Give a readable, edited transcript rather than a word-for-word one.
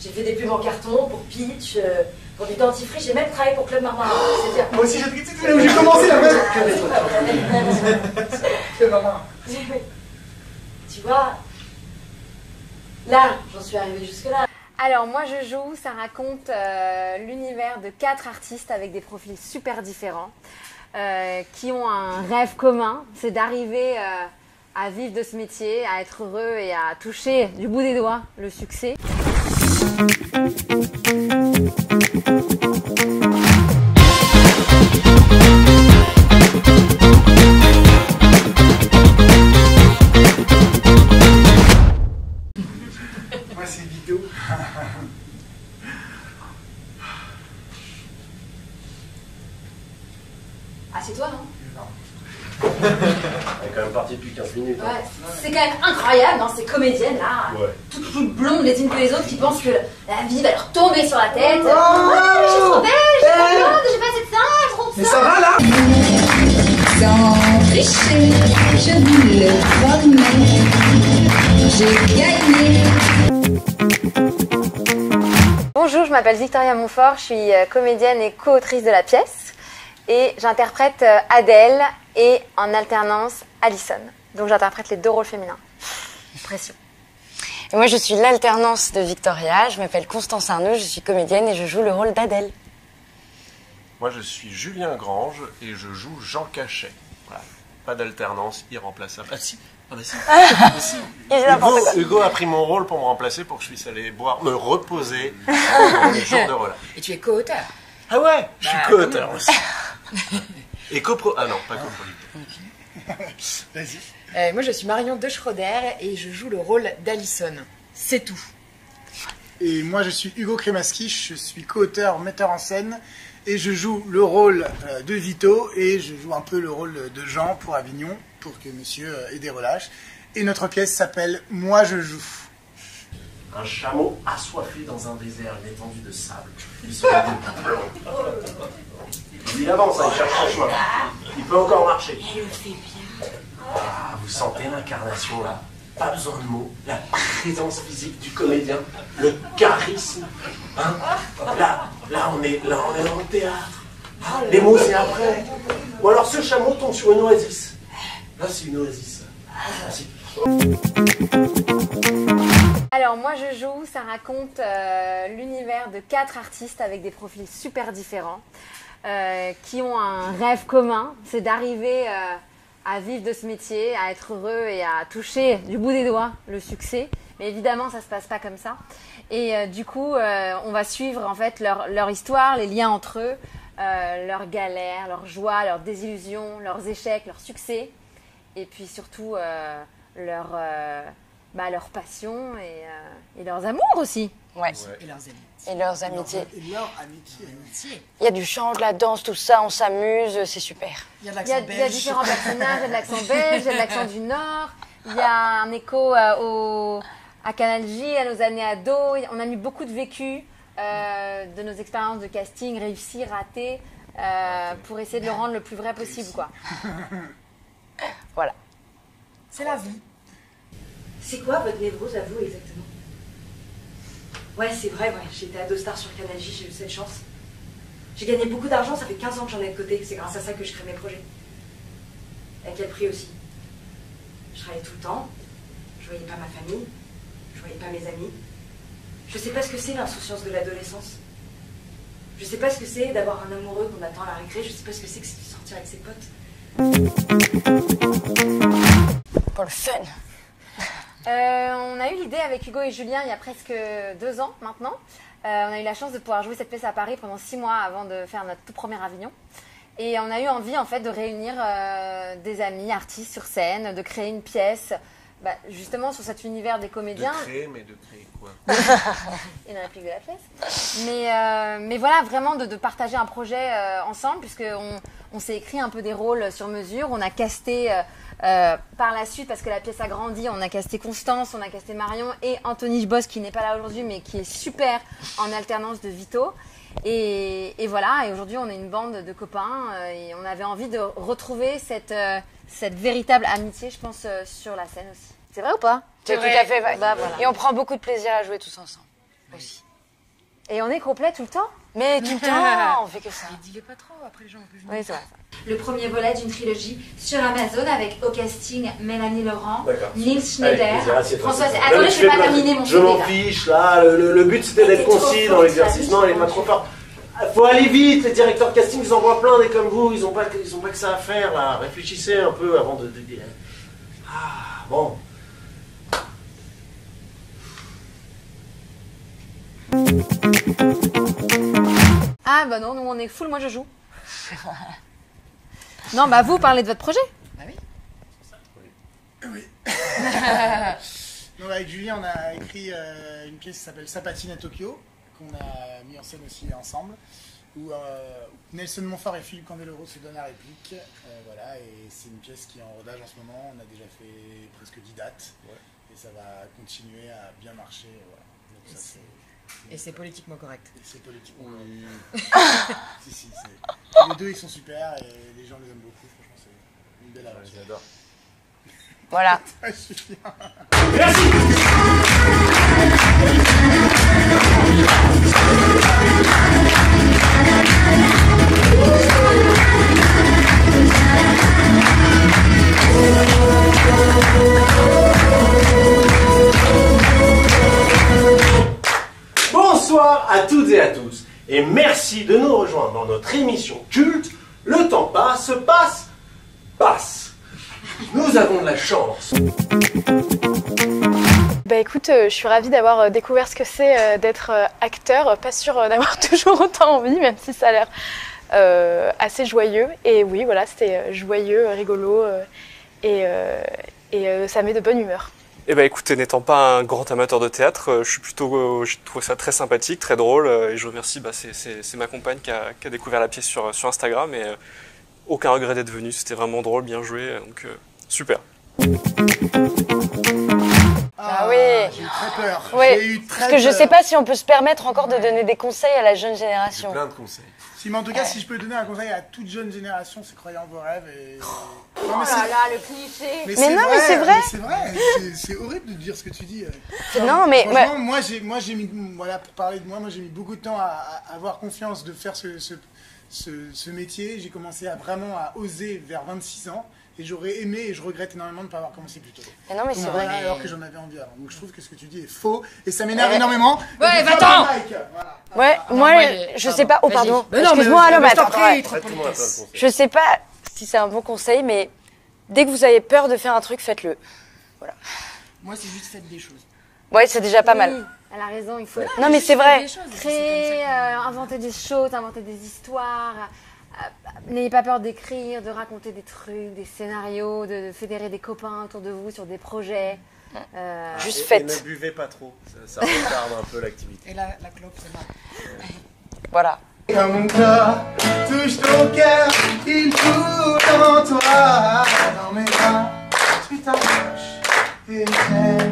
J'ai fait des pubs en carton pour Peach, pour du dentifrice, j'ai même travaillé pour Club Marmarin, c'est dire. Moi aussi j'ai commencé la même. Club Marmarin. Tu vois, là, j'en suis arrivée jusque-là. Alors moi je joue, ça raconte l'univers de 4 artistes avec des profils super différents qui ont un rêve commun, c'est d'arriver à vivre de ce métier, à être heureux et à toucher du bout des doigts le succès. Moi c'est Vito. Ah, c'est toi, non? Elle est quand même partie depuis 15 minutes. Hein. Ouais, c'est quand même incroyable, non, ces comédiennes là, Ouais. toutes blondes les unes que les autres, qui pensent que la vie va leur tomber sur la tête. Oh, je suis trop belle, je suis trop blonde, j'ai pas assez de seins, je trouve Mais ça. ça va là? Sans tricher, je voulais former, j'ai gagné. Bonjour, je m'appelle Victoria Montfort, je suis comédienne et co-autrice de la pièce et j'interprète Adèle et en alternance Alison. Donc j'interprète les 2 rôles féminins. Pression. Et moi je suis l'alternance de Victoria, je m'appelle Constance Arnaud, je suis comédienne et je joue le rôle d'Adèle. Moi, je suis Julien Grange et je joue Jean Cachet. Voilà. Pas d'alternance, irremplaçable. Ah si, ah bah si. Ah, si. Hugo a pris mon rôle pour me remplacer pour que je puisse aller boire, me reposer dans les jours de relâche. Et tu es co-auteur. Ah ouais, je suis co-auteur aussi. Et copro... Ah non, pas coproducteur. Vas-y. Moi, je suis Marion de Schroeder et je joue le rôle d'Alison. C'est tout. Et moi je suis Hugo Kremaski, je suis co-auteur, metteur en scène. Et je joue le rôle de Vito et je joue un peu le rôle de Jean pour Avignon, pour que monsieur ait des relâches. Et notre pièce s'appelle Moi je joue. Un chameau assoiffé dans un désert, une étendue de sable. Il se lève de plomb. Il avance, hein, il cherche son chemin. Il peut encore marcher. Elle le fait bien. Ah, vous sentez l'incarnation là? Pas besoin de mots, la présence physique du comédien, le charisme. Hein? Là, on est dans le théâtre. Les mots, c'est après. Ou alors ce chameau tombe sur une oasis. Là, c'est une oasis. Alors moi je joue, ça raconte l'univers de 4 artistes avec des profils super différents qui ont un rêve commun, c'est d'arriver à vivre de ce métier, à être heureux et à toucher du bout des doigts le succès. Mais évidemment, ça se passe pas comme ça. Et du coup, on va suivre en fait leur histoire, les liens entre eux, leurs galères, leurs joies, leurs désillusions, leurs échecs, leurs succès. Et puis surtout, leur passion et leurs amours aussi. Ouais. Et leurs amis. Et leurs amitiés. Et leur amitié. Il y a du chant, de la danse, tout ça, on s'amuse, c'est super. Il y a de Il y l'accent a belge. différents personnages, il y a de l'accent belge, il y a de l'accent du Nord, il y a un écho à Canal J, à nos années ados. On a mis beaucoup de vécu de nos expériences de casting, réussi, raté, pour essayer de le rendre le plus vrai possible, quoi. Voilà. C'est la vie. C'est quoi votre névrose à vous exactement? Ouais, c'est vrai, ouais. J'ai été ado star sur Canal J, j'ai eu cette chance. J'ai gagné beaucoup d'argent, ça fait 15 ans que j'en ai de côté. C'est grâce à ça que je crée mes projets. Et à quel prix aussi? Je travaillais tout le temps, je voyais pas ma famille, je voyais pas mes amis. Je sais pas ce que c'est l'insouciance de l'adolescence. Je sais pas ce que c'est d'avoir un amoureux qu'on attend à la récré, je sais pas ce que c'est de sortir avec ses potes. Pour le fun. On a eu l'idée avec Hugo et Julien il y a presque 2 ans maintenant. On a eu la chance de pouvoir jouer cette pièce à Paris pendant 6 mois avant de faire notre tout premier Avignon. Et on a eu envie en fait de réunir des amis, artistes sur scène, de créer une pièce justement sur cet univers des comédiens. De créer, mais de créer quoi? Une réplique de la pièce. Mais voilà, vraiment de partager un projet ensemble, puisqu'on s'est écrit un peu des rôles sur mesure. On a casté par la suite, parce que la pièce a grandi, on a casté Constance, on a casté Marion et Anthony Boss, qui n'est pas là aujourd'hui, mais qui est super en alternance de Vito. Et voilà, et aujourd'hui on est une bande de copains et on avait envie de retrouver cette véritable amitié, je pense, sur la scène aussi. C'est vrai ou pas? C'est tout à fait vrai. Bah, voilà. Et on prend beaucoup de plaisir à jouer tous ensemble aussi. Et on est complet tout le temps? Mais tout le temps, on fait que ça. Mais dis-le pas trop, après les gens vont plus Oui, c'est vrai. Le premier volet d'une trilogie sur Amazon avec au casting Mélanie Laurent, D'accord. Nils Allez, Schneider, plaisir, assieds-toi. Françoise... Non, Attendez, mais je tu vais fais pas terminer mon Je m'en déjà. fiche, là. Le but, c'était d'être T'es trop concis fort, dans l'exercice. toi. Non, il est pas trop fort. Faut aller vite, les directeurs de casting, ils en voient plein des comme vous. Ils ont pas que ça à faire, là. Réfléchissez un peu avant de dire. Ah, bon. Ah bah non, nous on est full, moi je joue. Non, bah vous parlez de votre projet. Bah oui. Oui. Donc avec Julien, on a écrit une pièce qui s'appelle Sapatine à Tokyo, qu'on a mis en scène aussi ensemble, où Nelson Montfort et Philippe Candeloro se donnent la réplique. Voilà, et c'est une pièce qui est en rodage en ce moment. On a déjà fait presque 10 dates, et ça va continuer à bien marcher. Voilà. Donc, ça, Et c'est politiquement correct. et c'est politiquement. Si, les deux ils sont super et les gens les aiment beaucoup. Franchement, c'est une belle aventure. J'adore. Voilà. Ah, Julien. Bonsoir à toutes et à tous, et merci de nous rejoindre dans notre émission culte. Le temps passe. Nous avons de la chance. Bah écoute, je suis ravie d'avoir découvert ce que c'est d'être acteur, pas sûre d'avoir toujours autant envie, même si ça a l'air assez joyeux. Et oui, voilà, c'était joyeux, rigolo, et ça met de bonne humeur. Eh ben écoutez, n'étant pas un grand amateur de théâtre, je trouve ça très sympathique, très drôle, et je remercie, c'est ma compagne qui a découvert la pièce sur Instagram, et aucun regret d'être venu, c'était vraiment drôle, bien joué, donc super. Ah oui. J'ai eu très peur. Oui, J'ai eu très parce que je peur. sais pas si on peut se permettre encore de donner des conseils à la jeune génération. Plein de conseils. Si, mais en tout cas, si je peux donner un conseil à toute jeune génération, c'est croyez en vos rêves. Et... Non, Oh mais là là, le cliché. Mais non, mais c'est vrai. C'est vrai. C'est horrible de dire ce que tu dis. Non, mais Franchement, moi, j'ai mis, voilà, pour parler de moi, j'ai mis beaucoup de temps à avoir confiance de faire ce métier. J'ai commencé vraiment à oser vers 26 ans. Et j'aurais aimé et je regrette énormément de ne pas avoir commencé plus tôt. Mais non, mais Donc, c'est voilà, vrai. alors que j'en avais envie avant. Donc je trouve que ce que tu dis est faux et ça m'énerve énormément. Ouais, Donc, va-t'en. voilà. Ouais, non, moi, moi, je sais pas. Oh, vas-y. pardon. Mais non, mais Excuse-moi, je non, mais t'en attends. prie, Ouais. trop Tout le monde a plein de conseils. Je sais pas si c'est un bon conseil, mais dès que vous avez peur de faire un truc, faites-le. Moi, c'est juste faites des choses. Ouais, c'est déjà pas Oui, mal. elle a raison, il faut Non, mais c'est vrai. créer, inventer des choses, inventer des histoires. N'ayez pas peur d'écrire, de raconter des trucs, des scénarios, de fédérer des copains autour de vous sur des projets. Juste Et faites. ne buvez pas trop, ça retarde un peu l'activité. Et la clope, c'est mal. Voilà. Quand mon corps touche ton cœur, il coule en toi. Dans mes bras, tu t'approches et j'aime.